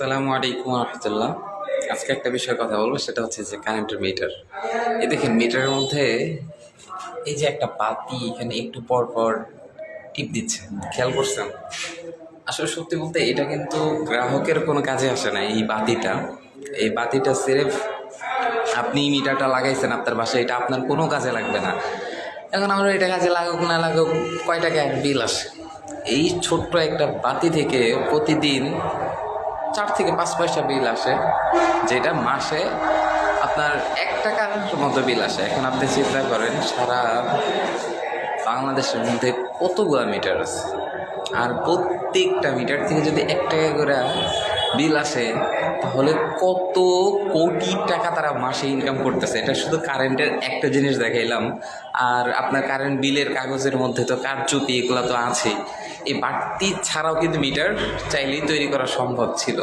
আসসালামু আলাইকুম রহমতুল্লাহ। আজকে একটা বিষয়ে কথা বলবো, সেটা হচ্ছে যে কারেন্টের মিটার। এই দেখেন মিটারের মধ্যে এই যে একটা বাতি এখানে একটু পর পর টিপ দিচ্ছে, খেয়াল করছেন? আসলে সত্যি বলতে এটা কিন্তু গ্রাহকের কোনো কাজে আসে না। এই বাতিটা সিরেফ আপনি মিটারটা লাগাইছেন আপনার বাসায়, এটা আপনার কোনো কাজে লাগবে না। এখন আমরা এটা কাজে লাগুক না লাগুক, কয় টাকা এক বিল আসে। এই ছোট্ট একটা বাতি থেকে প্রতিদিন 4 থেকে 5 পয়সা বিল আসে, যেটা মাসে আপনার 1 টাকার মতো বিল আসে। এখন আপনি চিন্তা করেন সারা বাংলাদেশের মধ্যে কতগুলো মিটার আছে, আর প্রত্যেকটা মিটার থেকে যদি 1 টাকা করে বিল আসে, তাহলে কত কোটি টাকা তারা মাসে ইনকাম করতেছে। এটা শুধু কারেন্টের একটা জিনিস দেখাইলাম। আর আপনার কারেন্ট বিলের কাগজের মধ্যে তো কারচুপি এগুলো তো আছেই। এই বাড়তি ছাড়াও কিন্তু মিটার চাইলেই তৈরি করা সম্ভব ছিল।